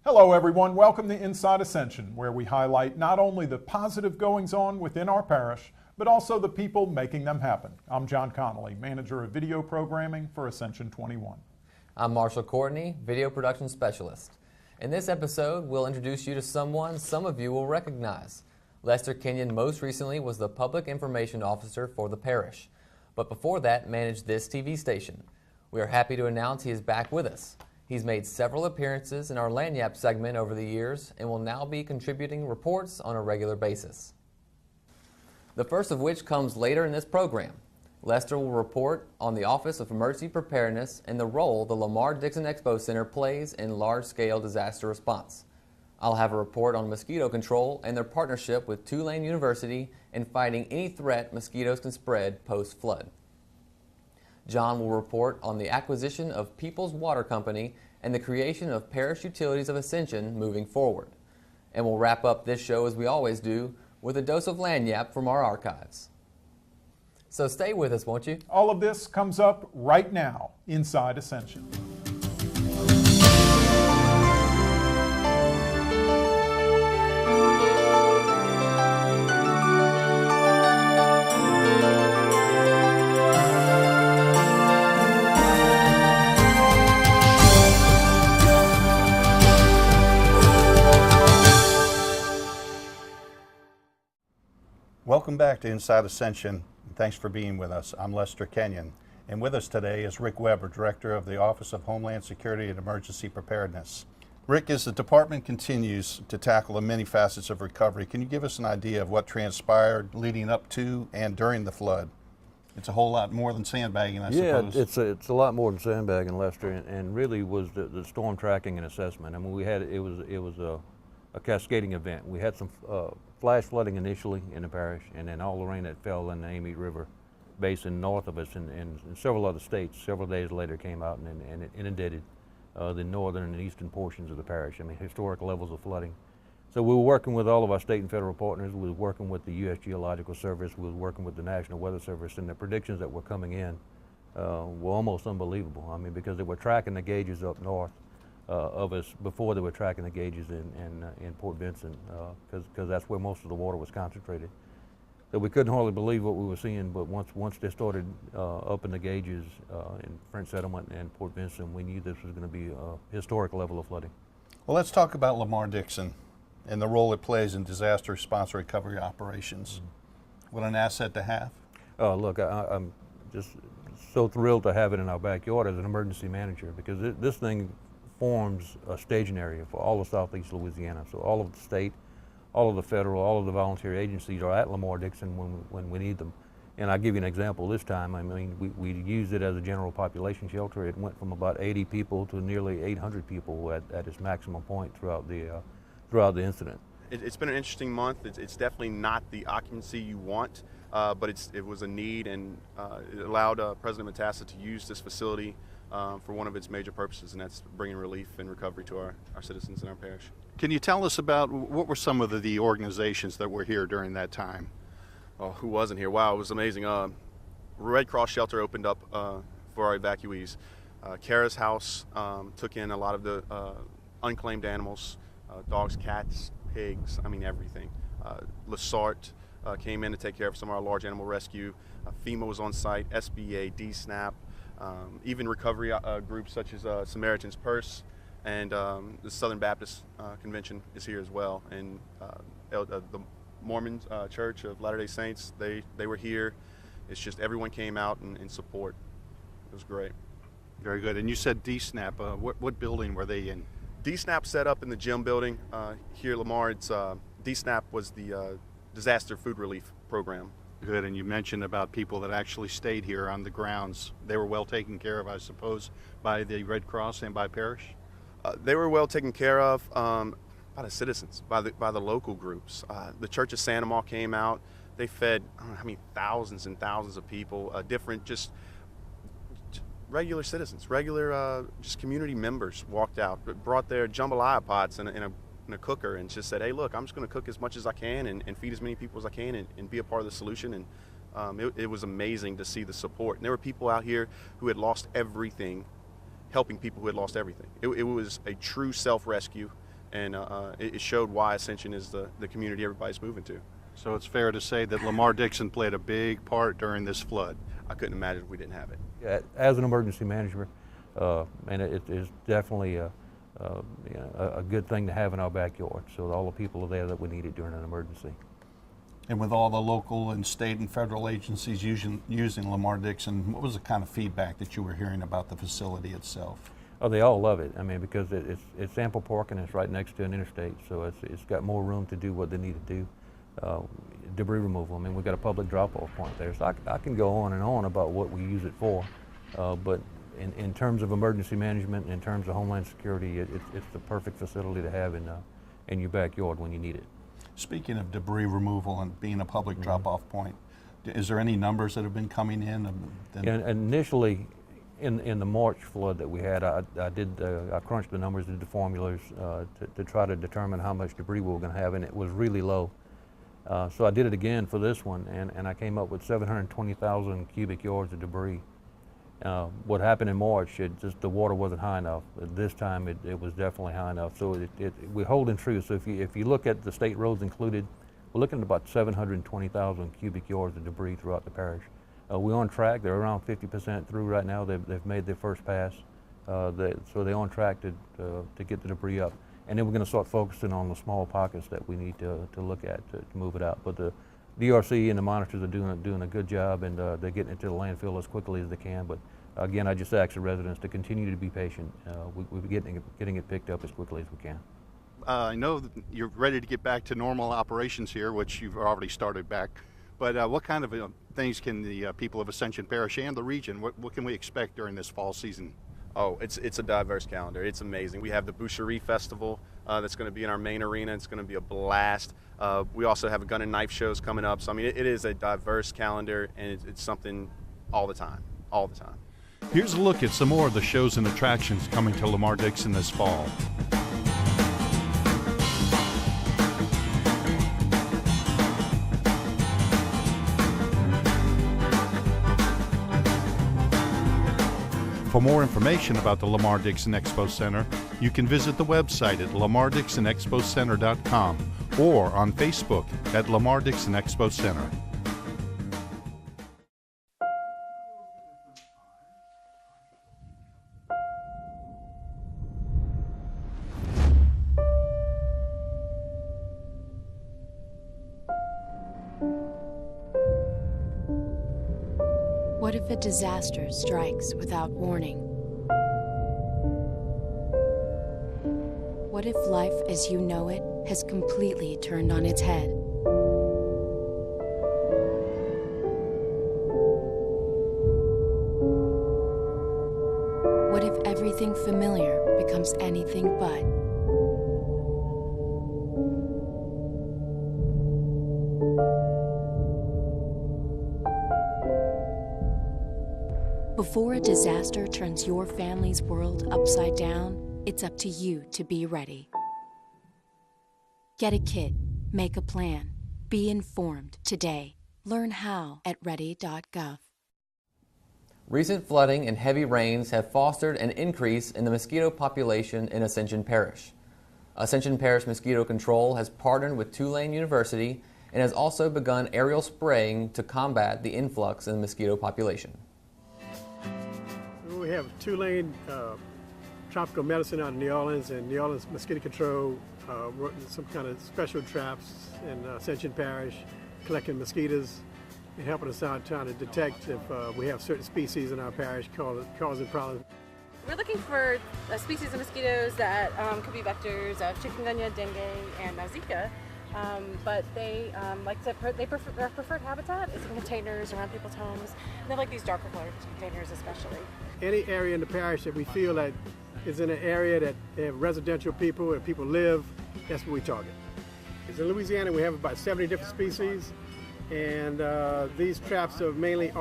Hello everyone, welcome to Inside Ascension, where we highlight not only the positive goings-on within our parish, but also the people making them happen. I'm John Connolly, Manager of Video Programming for Ascension 21. I'm Marshall Courtney, Video Production Specialist. In this episode, we'll introduce you to someone some of you will recognize. Lester Kenyon most recently was the Public Information Officer for the parish, but before that managed this TV station. We are happy to announce he is back with us. He's made several appearances in our Lanyap segment over the years and will now be contributing reports on a regular basis. The first of which comes later in this program. Lester will report on the Office of Emergency Preparedness and the role the Lamar Dixon Expo Center plays in large-scale disaster response. I'll have a report on Mosquito Control and their partnership with Tulane University in fighting any threat mosquitoes can spread post-flood. John will report on the acquisition of People's Water Company and the creation of Parish Utilities of Ascension moving forward. And we'll wrap up this show, as we always do, with a dose of lanyap from our archives. So stay with us, won't you? All of this comes up right now, Inside Ascension. Welcome back to Inside Ascension, and thanks for being with us. I'm Lester Kenyon, and with us today is Rick Weber, Director of the Office of Homeland Security and Emergency Preparedness. Rick, as the department continues to tackle the many facets of recovery, can you give us an idea of what transpired leading up to and during the flood? It's a whole lot more than sandbagging, I suppose. Yeah, it's a lot more than sandbagging, Lester, and really was the storm tracking and assessment. I mean, it was a cascading event. We had some flash flooding initially in the parish, and then all the rain that fell in the Amite River basin north of us and several other states several days later came out and it inundated the northern and eastern portions of the parish. I mean, historic levels of flooding. So we were working with all of our state and federal partners. We were working with the U.S. Geological Service. We were working with the National Weather Service, and the predictions that were coming in were almost unbelievable. I mean, because they were tracking the gauges up north of us before they were tracking the gauges in Port Vincent, because that's where most of the water was concentrated. So we couldn't hardly believe what we were seeing, but once they started upping the gauges in French Settlement and Port Vincent, we knew this was going to be a historic level of flooding. Well, let's talk about Lamar Dixon and the role it plays in disaster response recovery operations. What an asset to have. Look, I'm just so thrilled to have it in our backyard as an emergency manager, because this thing forms a staging area for all of southeast Louisiana. So all of the state, all of the federal, all of the volunteer agencies are at Lamar Dixon when we need them. And I'll give you an example this time. I mean, we used it as a general population shelter. It went from about 80 people to nearly 800 people at its maximum point throughout the incident. It's been an interesting month. It's definitely not the occupancy you want, but it was a need, and it allowed President Matassa to use this facility for one of its major purposes, and that's bringing relief and recovery to our citizens in our parish. Can you tell us about what were some of the organizations that were here during that time? Oh, who wasn't here? Wow, it was amazing. Red Cross Shelter opened up for our evacuees. Kara's House took in a lot of the unclaimed animals, dogs, cats, pigs, I mean everything. Lessart came in to take care of some of our large animal rescue. FEMA was on site, SBA, DSNAP, even recovery groups such as Samaritan's Purse, and the Southern Baptist Convention is here as well. And the Mormon Church of Latter-day Saints, they were here. It's just everyone came out in support. It was great. Very good. And you said DSNAP. What building were they in? DSNAP set up in the gym building here at Lamar. DSNAP was the Disaster Food Relief Program. Good, and you mentioned about people that actually stayed here on the grounds. They were well taken care of, I suppose, by the Red Cross and by Parish? They were well taken care of by the citizens, by the local groups. The Church of Santa Ma came out. They fed, I don't know how many thousands and thousands of people, different just regular citizens, regular just community members walked out, brought their jambalaya pots in a cooker and just said, hey, look, I'm just going to cook as much as I can and feed as many people as I can and be a part of the solution. And it was amazing to see the support. And there were people out here who had lost everything, helping people who had lost everything. It was a true self-rescue. and it showed why Ascension is the community everybody's moving to. So it's fair to say that Lamar-Dixon played a big part during this flood. I couldn't imagine if we didn't have it. Yeah, as an emergency manager, and it is definitely a good thing to have in our backyard. So all the people are there that we needed during an emergency. And with all the local and state and federal agencies using Lamar-Dixon, what was the kind of feedback that you were hearing about the facility itself? Oh, they all love it. I mean, because it's ample parking, it's right next to an interstate, so it's got more room to do what they need to do. Debris removal. I mean, we've got a public drop-off point there, so I can go on and on about what we use it for. But in terms of emergency management, in terms of Homeland Security, it's the perfect facility to have in your backyard when you need it. Speaking of debris removal and being a public drop-off point, is there any numbers that have been coming in? And initially, in the March flood that we had, I crunched the numbers, did the formulas to try to determine how much debris we were going to have, and it was really low. So I did it again for this one, and I came up with 720,000 cubic yards of debris. What happened in March, the water wasn't high enough. This time it was definitely high enough. So we're holding true. So if you look at the state roads included, we're looking at about 720,000 cubic yards of debris throughout the parish. We're on track. They're around 50% through right now. They've made their first pass. So they're on track to get the debris up. And then we're going to start focusing on the small pockets that we need to look at to move it out. But the DRC and the monitors are doing a good job, and they're getting it to the landfill as quickly as they can. But again, I just ask the residents to continue to be patient. We're getting it picked up as quickly as we can. I know that you're ready to get back to normal operations here, which you've already started back. But what kind of things can the people of Ascension Parish and the region, what can we expect during this fall season? Oh, it's a diverse calendar. It's amazing. We have the Boucherie Festival that's going to be in our main arena. It's going to be a blast. We also have a gun and knife shows coming up. So, I mean, it is a diverse calendar, and it's something all the time, all the time. Here's a look at some more of the shows and attractions coming to Lamar-Dixon this fall. For more information about the Lamar-Dixon Expo Center, you can visit the website at lamardixonexpocenter.com or on Facebook at Lamar-Dixon Expo Center. What if a disaster strikes without warning? What if life as you know it has completely turned on its head? What if everything familiar becomes anything but? Before a disaster turns your family's world upside down, it's up to you to be ready. Get a kit, make a plan, be informed today. Learn how at Ready.gov. Recent flooding and heavy rains have fostered an increase in the mosquito population in Ascension Parish. Ascension Parish Mosquito Control has partnered with Tulane University and has also begun aerial spraying to combat the influx in the mosquito population. We have Tulane Tropical Medicine out of New Orleans, and New Orleans Mosquito Control working some kind of special traps in Ascension Parish, collecting mosquitoes and helping us out trying to detect if we have certain species in our parish causing problems. We're looking for a species of mosquitoes that could be vectors of chikungunya, dengue, and Zika. But they their preferred habitat is in containers around people's homes. And they like these darker colored containers especially. Any area in the parish that we feel that is in an area that they have residential people, where people live, that's what we target. In Louisiana, we have about 70 different species, and these traps are mainly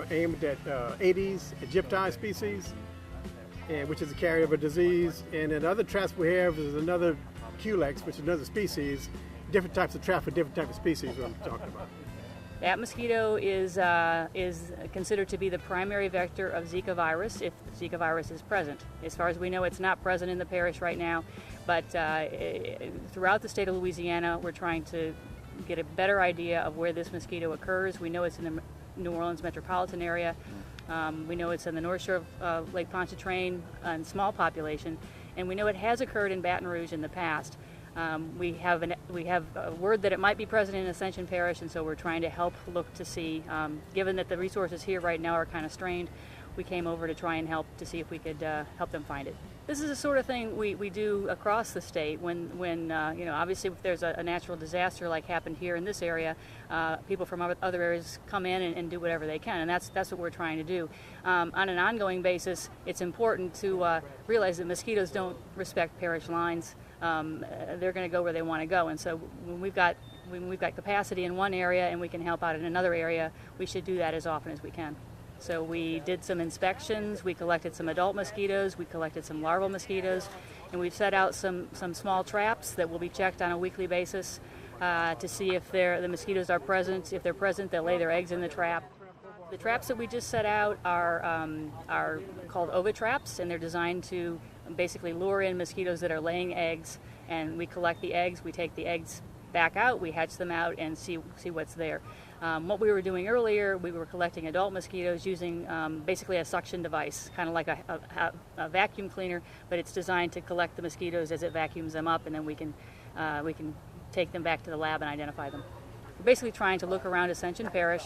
aimed at Aedes aegypti species, which is a carrier of a disease. And then other traps we have is another Culex, which is another species. Different types of traps for different types of species, what I'm talking about. That mosquito is considered to be the primary vector of Zika virus if Zika virus is present. As far as we know, it's not present in the parish right now, but throughout the state of Louisiana, we're trying to get a better idea of where this mosquito occurs. We know it's in the New Orleans metropolitan area. We know it's in the North Shore of Lake Pontchartrain in small population, and we know it has occurred in Baton Rouge in the past. We have a word that it might be present in Ascension Parish, and so we're trying to help look to see, given that the resources here right now are kind of strained, we came over to try and help to see if we could help them find it. This is the sort of thing we do across the state when you know, obviously if there's a natural disaster like happened here in this area, people from other areas come in and do whatever they can, and that's what we're trying to do. On an ongoing basis, it's important to realize that mosquitoes don't respect parish lines. They're going to go where they want to go, and so when we've got capacity in one area and we can help out in another area, we should do that as often as we can. So we did some inspections, we collected some adult mosquitoes, we collected some larval mosquitoes, and we've set out some small traps that will be checked on a weekly basis to see if the mosquitoes are present. If they're present, they'll lay their eggs in the trap. The traps that we just set out are called ovitraps, traps, and they're designed to basically lure in mosquitoes that are laying eggs, and we collect the eggs, we take the eggs back out, we hatch them out and see what's there. What we were doing earlier, we were collecting adult mosquitoes using basically a suction device, kind of like a vacuum cleaner, but it's designed to collect the mosquitoes as it vacuums them up, and then we can take them back to the lab and identify them. We're basically trying to look around Ascension Parish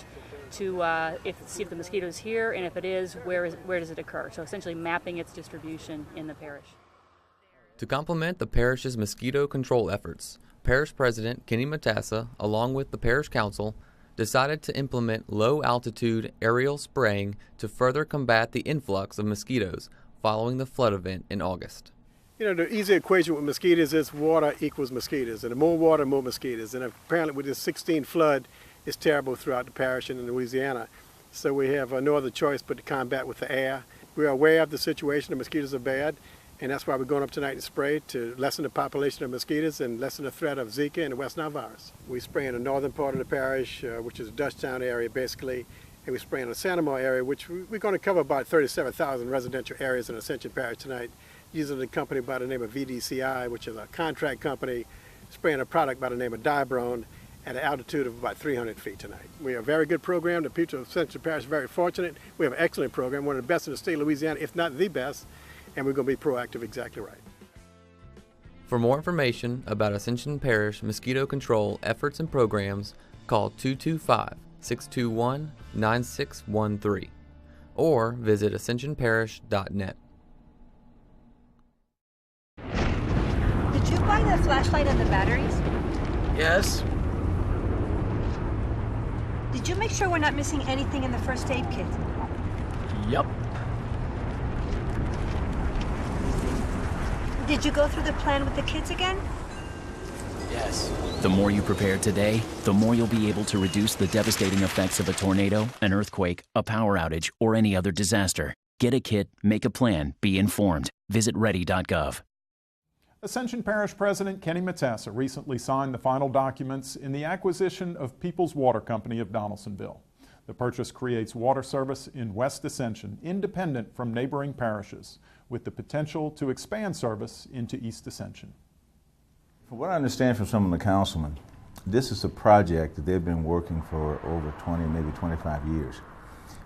to see if the mosquito is here, and if it is, where does it occur? So essentially mapping its distribution in the parish. To complement the parish's mosquito control efforts, Parish President Kenny Matassa, along with the Parish Council, decided to implement low-altitude aerial spraying to further combat the influx of mosquitoes following the flood event in August. You know, the easy equation with mosquitoes is water equals mosquitoes, and the more water, more mosquitoes. And apparently with this 16 flood, it's terrible throughout the parish and in Louisiana. So we have no other choice but to combat with the air. We are aware of the situation, the mosquitoes are bad, and that's why we're going up tonight to spray to lessen the population of mosquitoes and lessen the threat of Zika and the West Nile virus. We spray in the northern part of the parish, which is the Dutchtown area basically, and we spray in the Santa Moore area, which we're going to cover about 37,000 residential areas in Ascension Parish tonight, using a company by the name of VDCI, which is a contract company, spraying a product by the name of Dibrone at an altitude of about 300 feet tonight. We have a very good program. The people of Ascension Parish are very fortunate. We have an excellent program, one of the best in the state of Louisiana, if not the best, and we're going to be proactive exactly right. For more information about Ascension Parish mosquito control efforts and programs, call 225-621-9613 or visit ascensionparish.net. Did you buy the flashlight and the batteries? Yes. Did you make sure we're not missing anything in the first aid kit? Yup. Did you go through the plan with the kids again? Yes. The more you prepare today, the more you'll be able to reduce the devastating effects of a tornado, an earthquake, a power outage, or any other disaster. Get a kit, make a plan, be informed. Visit Ready.gov. Ascension Parish President Kenny Matassa recently signed the final documents in the acquisition of People's Water Company of Donaldsonville. The purchase creates water service in West Ascension, independent from neighboring parishes, with the potential to expand service into East Ascension. From what I understand from some of the councilmen, this is a project that they've been working for over 20, maybe 25 years.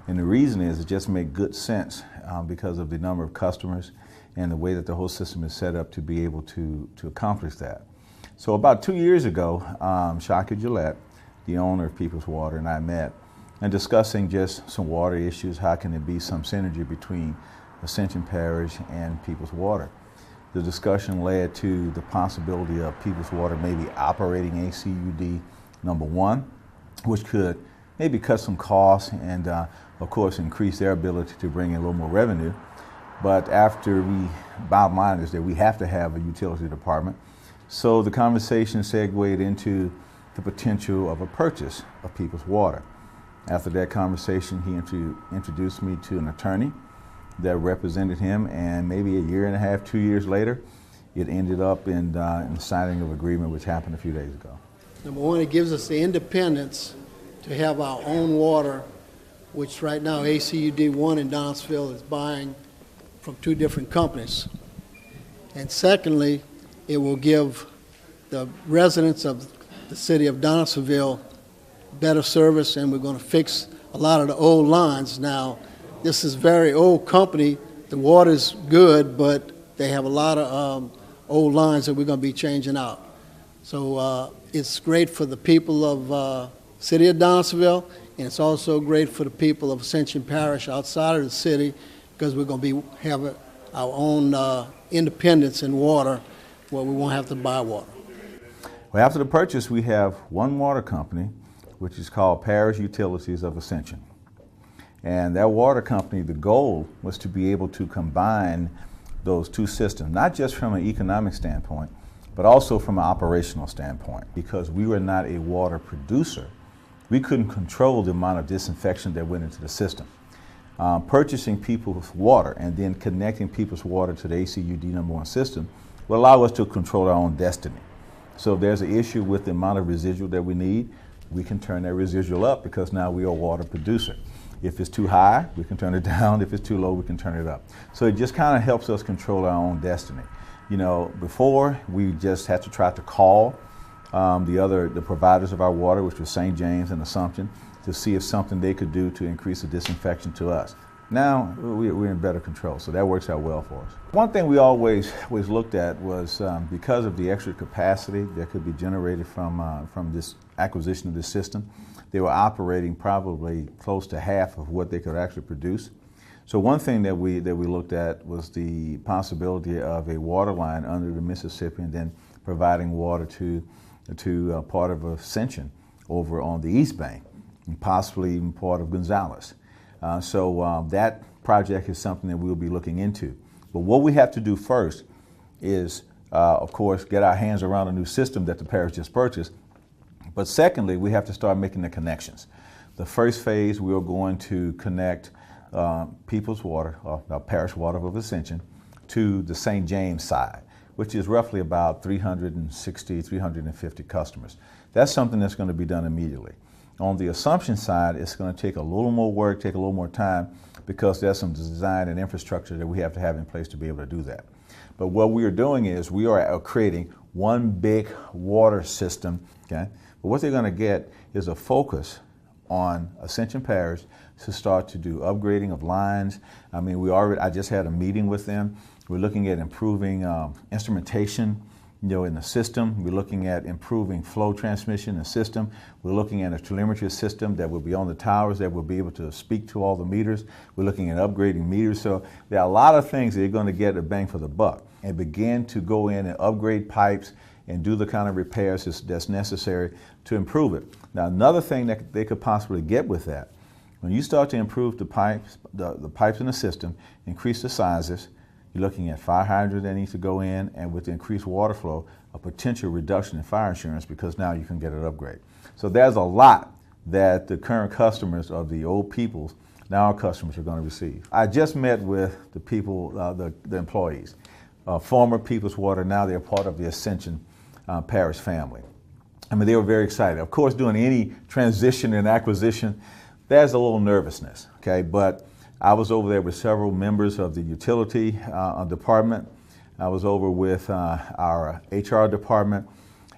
And the reason is it just makes good sense because of the number of customers and the way that the whole system is set up to be able to accomplish that. So about 2 years ago, Shaka Gillette, the owner of People's Water, and I met and discussing just some water issues. How can there be some synergy between Ascension Parish and People's Water? The discussion led to the possibility of People's Water maybe operating ACUD #1, which could maybe cut some costs and of course increase their ability to bring in a little more revenue. But bottom line is that we have to have a utility department. So the conversation segued into the potential of a purchase of People's Water. After that conversation, he introduced me to an attorney that represented him, and maybe a year and a half, 2 years later, it ended up in the signing of agreement, which happened a few days ago. Number one, it gives us the independence to have our own water, which right now ACUD1 in Donaldsonville is buying from 2 different companies. And secondly, it will give the residents of the city of Donaldsonville better service, and we're going to fix a lot of the old lines. Now, this is a very old company. The water's good, but they have a lot of old lines that we're going to be changing out. So it's great for the people of city of Donaldsonville, and it's also great for the people of Ascension Parish outside of the city, because we're going to be having our own independence in water, where we won't have to buy water. Well, after the purchase, we have one water company, which is called Parish Utilities of Ascension. And that water company, the goal was to be able to combine those 2 systems, not just from an economic standpoint, but also from an operational standpoint. Because we were not a water producer, we couldn't control the amount of disinfection that went into the system. Purchasing people's water and then connecting people's water to the ACUD #1 system will allow us to control our own destiny. So if there's an issue with the amount of residual that we need, we can turn that residual up, because now we are a water producer. If it's too high, we can turn it down. If it's too low, we can turn it up. So it just kind of helps us control our own destiny. You know, before we just had to try to call the providers of our water, which was St. James and Assumption, to see if something they could do to increase the disinfection to us. Now we're in better control, so that works out well for us. One thing we always looked at was because of the extra capacity that could be generated from this acquisition of this system, they were operating probably close to half of what they could actually produce. So one thing that we looked at was the possibility of a water line under the Mississippi, and then providing water to part of Ascension over on the East Bank, and possibly even part of Gonzales. So that project is something that we'll be looking into. But what we have to do first is, of course, get our hands around a new system that the parish just purchased. But secondly, we have to start making the connections. The first phase, we are going to connect people's water, our parish water of Ascension, to the St. James side, which is roughly about 360, 350 customers. That's something that's going to be done immediately. On the Assumption side, it's going to take a little more work, take a little more time, because there's some design and infrastructure that we have to have in place to be able to do that. But what we are doing is we are creating one big water system, okay? But what they're going to get is a focus on Ascension Parish to start to do upgrading of lines. I mean, I just had a meeting with them. We're looking at improving instrumentation, in the system. We're looking at improving flow transmission in the system. We're looking at a telemetry system that will be on the towers that will be able to speak to all the meters. We're looking at upgrading meters. So there are a lot of things that you're going to get a bang for the buck, and begin to go in and upgrade pipes and do the kind of repairs that's necessary to improve it. Now, another thing that they could possibly get with that, when you start to improve the pipes in the system, increase the sizes, you're looking at fire hydrants that need to go in, and with the increased water flow, a potential reduction in fire insurance, because now you can get an upgrade. So there's a lot that the current customers of the old peoples, now our customers, are going to receive. I just met with the people, the employees, former People's Water, now they're part of the Ascension Parish family. I mean, they were very excited. Of course, doing any transition and acquisition, there's a little nervousness, okay? But I was over there with several members of the utility department. I was over with our HR department.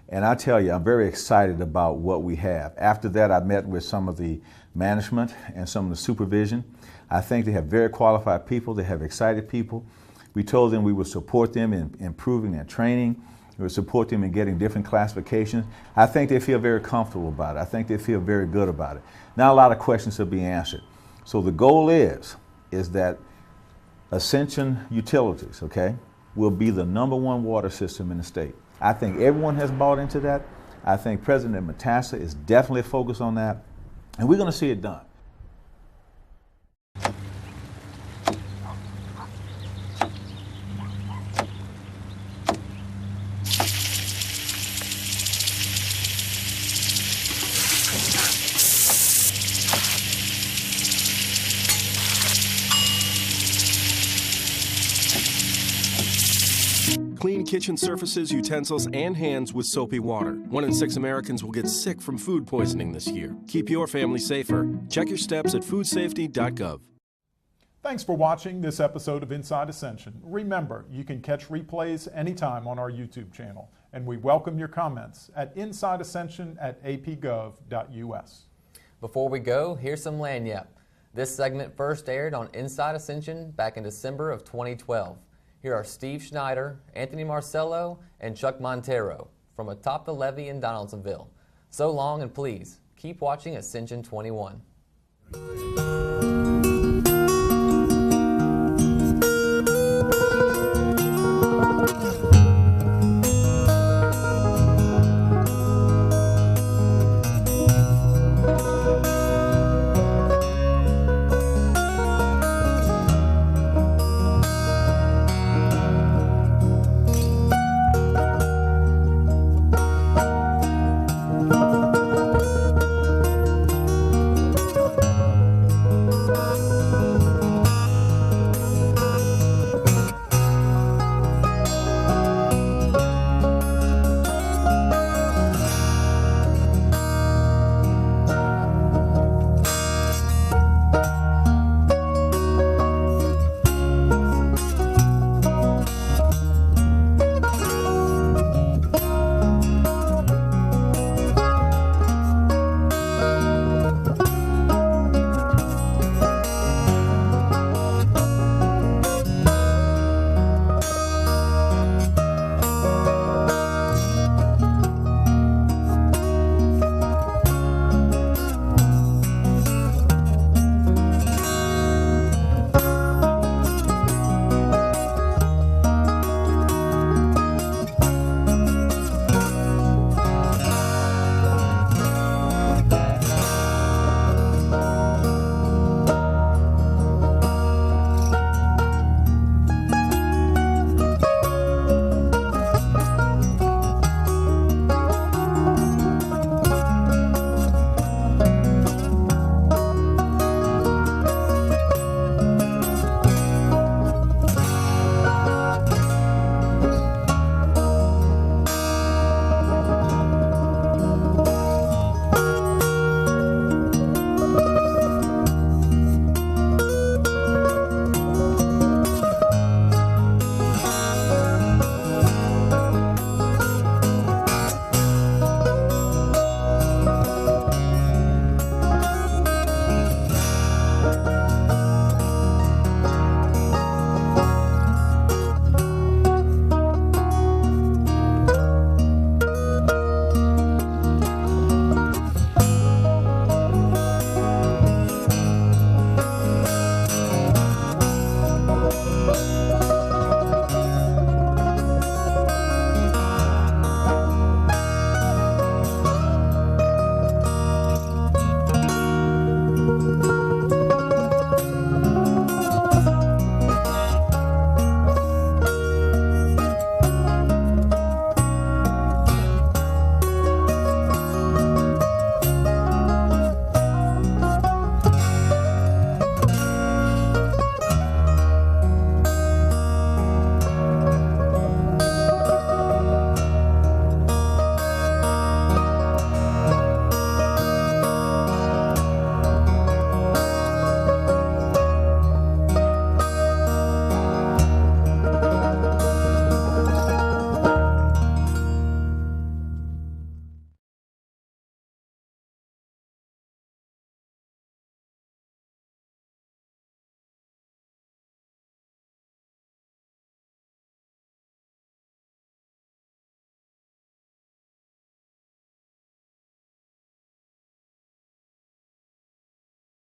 And I tell you, I'm very excited about what we have. After that, I met with some of the management and some of the supervision. I think they have very qualified people. They have excited people. We told them we would support them in improving their training. We would support them in getting different classifications. I think they feel very comfortable about it. I think they feel very good about it. Now a lot of questions are being answered. So the goal is that Ascension Utilities, okay, will be the #1 water system in the state. I think everyone has bought into that. I think President Matassa is definitely focused on that, and we're going to see it done. Clean kitchen surfaces, utensils, and hands with soapy water. 1 in 6 Americans will get sick from food poisoning this year. Keep your family safer. Check your steps at foodsafety.gov. Thanks for watching this episode of Inside Ascension. Remember, you can catch replays anytime on our YouTube channel, and we welcome your comments at insideascension@apgov.us. Before we go, here's some lagniappe. This segment first aired on Inside Ascension back in December of 2012. Here are Steve Schneider, Anthony Marcello, and Chuck Montero from atop the levee in Donaldsonville. So long, and please, keep watching Ascension 21.